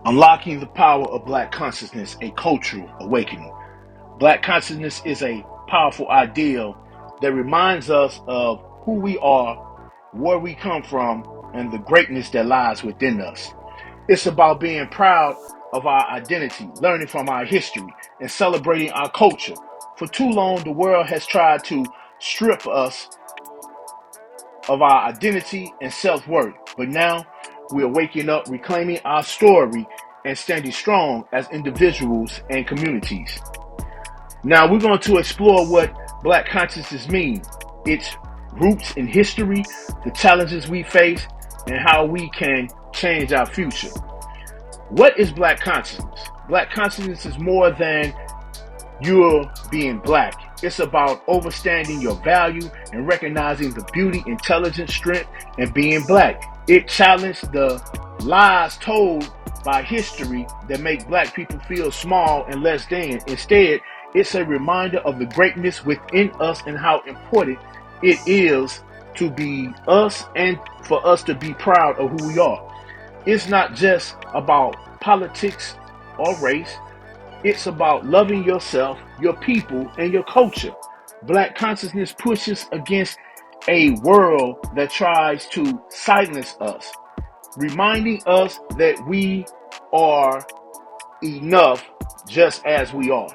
Unlocking the power of Black consciousness, a cultural awakening. Black consciousness is a powerful ideal that reminds us of who we are, where we come from, and the greatness that lies within us. It's about being proud of our identity, learning from our history, and celebrating our culture. For too long, the world has tried to strip us of our identity and self-worth, but now we're waking up, reclaiming our story, and standing strong as individuals and communities. Now we're going to explore what Black consciousness means, its roots in history, the challenges we face, and how we can change our future. What is Black consciousness? Black consciousness is more than you're being Black. It's about understanding your value and recognizing the beauty, intelligence, strength, and being Black. It challenged the lies told by history that make Black people feel small and less than. Instead, it's a reminder of the greatness within us and how important it is to be us and for us to be proud of who we are. It's not just about politics or race. It's about loving yourself, your people, and your culture. Black consciousness pushes against a world that tries to silence us, reminding us that we are enough just as we are.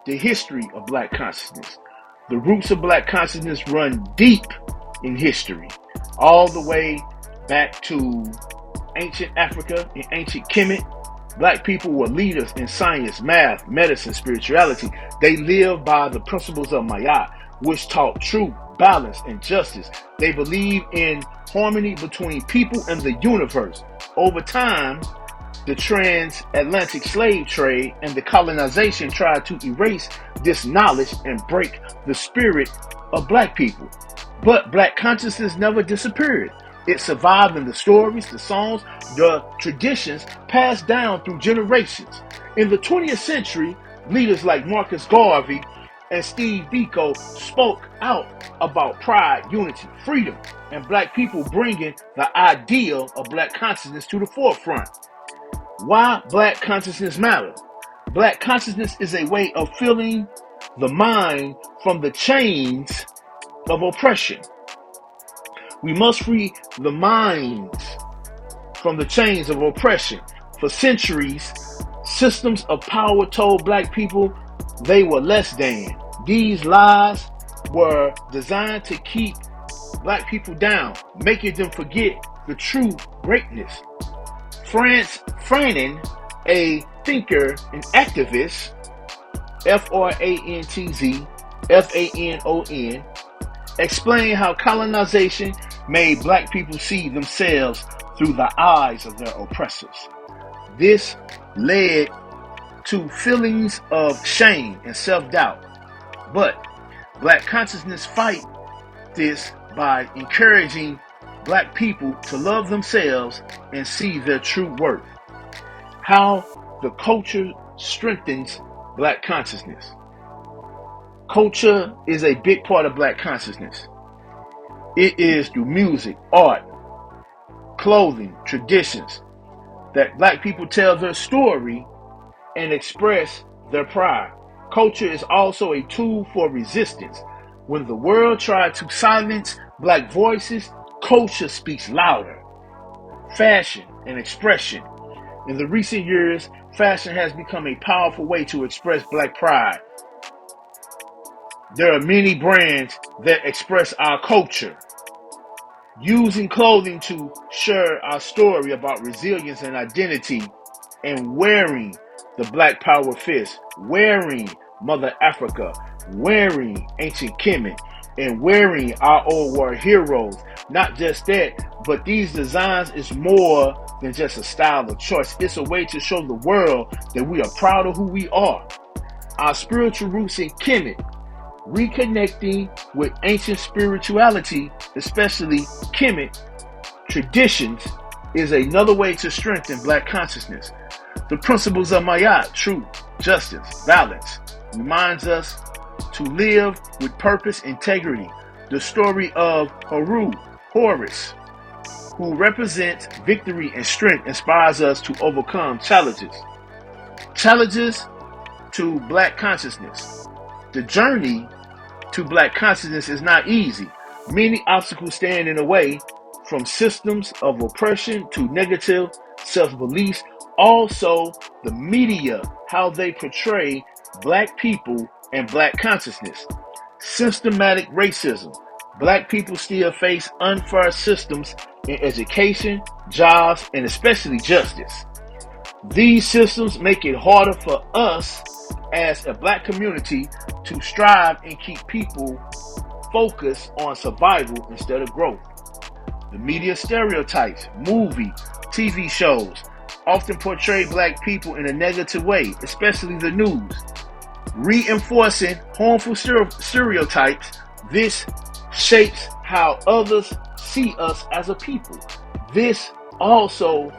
The history of Black consciousness. The roots of Black consciousness run deep in history, all the way back to ancient Africa and ancient Kemet. Black people were leaders in science, math, medicine, spirituality. They lived by the principles of Mayat, which taught truth, balance, and justice. They believed in harmony between people and the universe. Over time, the transatlantic slave trade and the colonization tried to erase this knowledge and break the spirit of Black people. But Black consciousness never disappeared. It survived in the stories, the songs, the traditions passed down through generations. In the 20th century, leaders like Marcus Garvey and Steve Biko spoke out about pride, unity, freedom, and Black people bringing the ideal of Black consciousness to the forefront. Why Black consciousness matters? Black consciousness is a way of filling the mind from the chains of oppression. We must free the minds from the chains of oppression. For centuries, systems of power told Black people they were less than. These lies were designed to keep Black people down, making them forget the true greatness. Frantz Fanon, a thinker and activist, Frantz Fanon, explained how colonization made Black people see themselves through the eyes of their oppressors. This led to feelings of shame and self-doubt. But Black consciousness fight this by encouraging Black people to love themselves and see their true worth. How the culture strengthens Black consciousness. Culture is a big part of Black consciousness. It is through music, art, clothing, traditions that Black people tell their story and express their pride. Culture is also a tool for resistance. When the world tried to silence Black voices, culture speaks louder. Fashion and expression. In the recent years, fashion has become a powerful way to express Black pride. There are many brands that express our culture, using clothing to share our story about resilience and identity, and wearing the Black Power fist, wearing Mother Africa, wearing ancient Kemet, and wearing our old war heroes. Not just that, but these designs is more than just a style of choice. It's a way to show the world that we are proud of who we are. Our spiritual roots in Kemet, reconnecting with ancient spirituality, especially Kemet traditions, is another way to strengthen Black consciousness. The principles of Mayat, truth, justice, balance, reminds us to live with purpose, integrity. The story of Horus, who represents victory and strength, inspires us to overcome challenges. Challenges to Black consciousness. The journey to Black consciousness is not easy. Many obstacles stand in the way, from systems of oppression to negative self-beliefs. Also, the media, how they portray Black people and Black consciousness. Systematic racism. Black people still face unfair systems in education, jobs, and especially justice. These systems make it harder for us as a Black community to strive and keep people focused on survival instead of growth. The media stereotypes, movie, TV shows often portray Black people in a negative way, especially the news, reinforcing harmful stereotypes. This shapes how others see us as a people. This also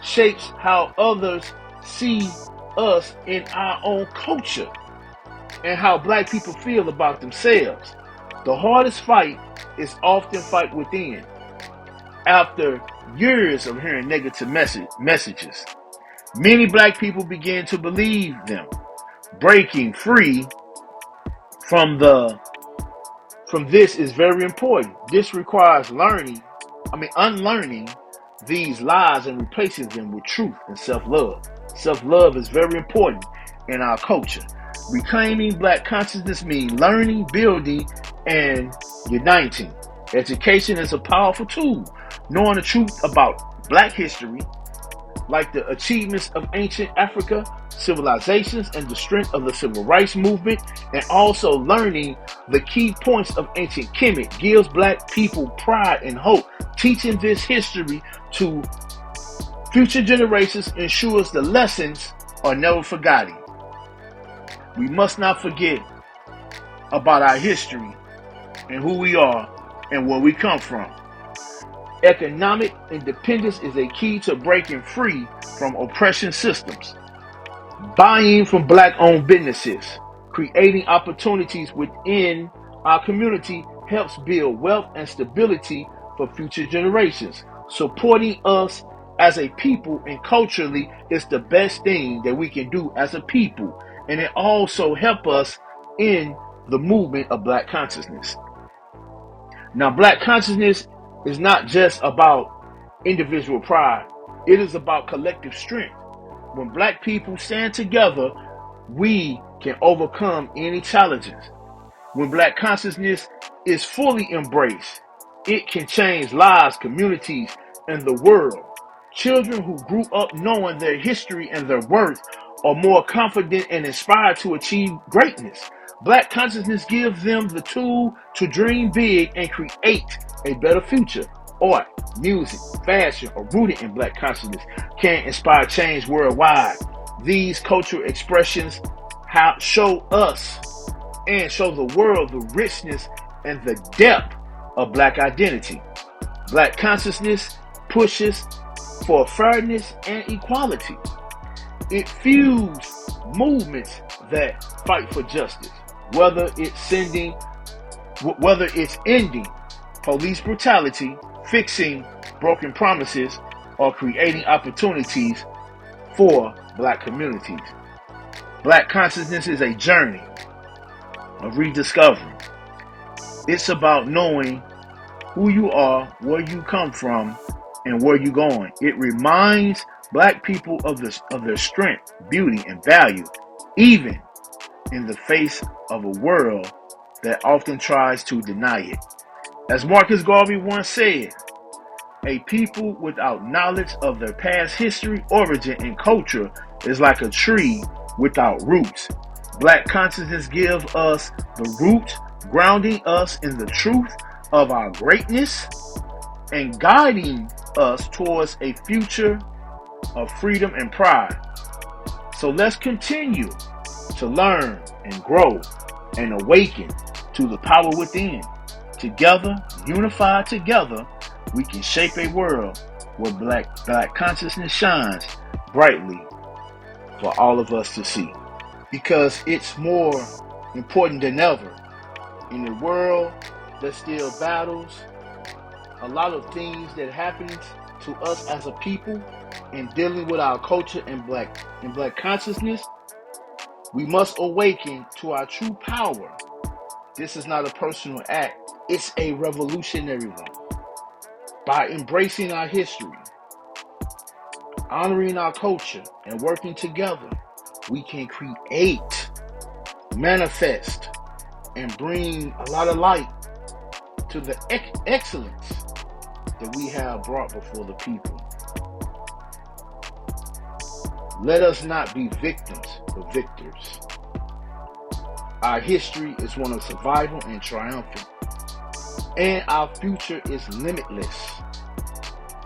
shapes how others see us in our own culture and how Black people feel about themselves. The hardest fight is often fight within. After years of hearing negative messages, many Black people begin to believe them. Breaking free from this is very important. This requires unlearning these lies and replacing them with truth and self-love. Self-love is very important in our culture. Reclaiming Black consciousness means learning, building, and uniting. Education is a powerful tool. Knowing the truth about Black history, like the achievements of ancient Africa, civilizations, and the strength of the civil rights movement, and also learning the key points of ancient Kemet, gives Black people pride and hope. Teaching this history to future generations ensures the lessons are never forgotten. We must not forget about our history and who we are and where we come from. Economic independence is a key to breaking free from oppression systems. Buying from Black-owned businesses, creating opportunities within our community helps build wealth and stability for future generations. Supporting us as a people and culturally is the best thing that we can do as a people, and it also helps us in the movement of Black consciousness. Now, Black consciousness is not just about individual pride. It is about collective strength. When Black people stand together, we can overcome any challenges. When Black consciousness is fully embraced, it can change lives, communities, and the world. Children who grew up knowing their history and their worth are more confident and inspired to achieve greatness. Black consciousness gives them the tool to dream big and create a better future. Art, music, fashion, or rooted in Black consciousness can inspire change worldwide. These cultural expressions show us and show the world the richness and the depth of Black identity. Black consciousness pushes for fairness and equality. It fuels movements that fight for justice, whether it's ending police brutality, fixing broken promises, or creating opportunities for Black communities. Black consciousness is a journey of rediscovery. It's about knowing who you are, where you come from, and where you're going. It reminds Black people of their strength, beauty, and value, even in the face of a world that often tries to deny it. As Marcus Garvey once said, a people without knowledge of their past history, origin, and culture is like a tree without roots. Black consciousness gives us the roots, grounding us in the truth of our greatness and guiding us towards a future of freedom and pride. So let's continue to learn and grow and awaken to the power within. Together, unified together, we can shape a world where black consciousness shines brightly for all of us to see. Because it's more important than ever in a world that still battles a lot of things that happens to us as a people in dealing with our culture and black consciousness, we must awaken to our true power. This is not a personal act, it's a revolutionary one. By embracing our history, honoring our culture, and working together, we can create, manifest, and bring a lot of light to the excellence that we have brought before the people. Let us not be victims, but victors. Our history is one of survival and triumphant, and our future is limitless.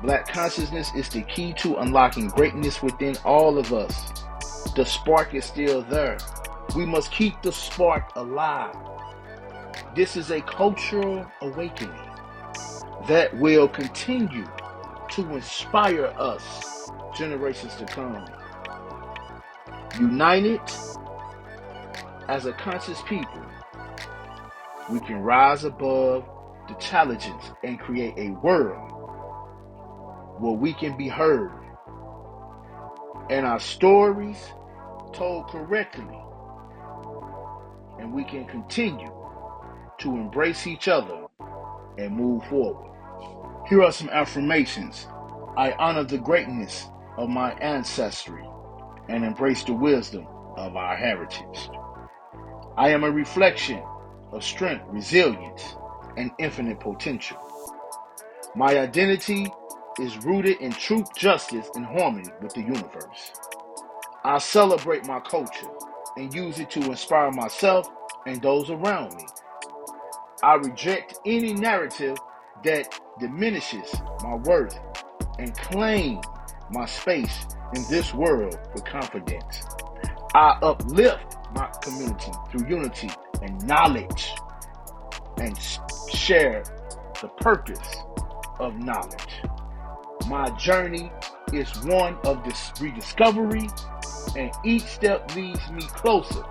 Black consciousness is the key to unlocking greatness within all of us. The spark is still there. We must keep the spark alive. This is a cultural awakening that will continue to inspire us, generations to come. United as a conscious people, we can rise above the challenges and create a world where we can be heard and our stories told correctly, and we can continue to embrace each other and move forward. Here are some affirmations. I honor the greatness of my ancestry and embrace the wisdom of our heritage. I am a reflection of strength, resilience, and infinite potential. My identity is rooted in truth, justice, and harmony with the universe. I celebrate my culture and use it to inspire myself and those around me. I reject any narrative that diminishes my worth and claim my space in this world with confidence. I uplift my community through unity and knowledge and share the purpose of knowledge. My journey is one of rediscovery, and each step leads me closer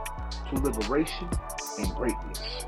to liberation and greatness.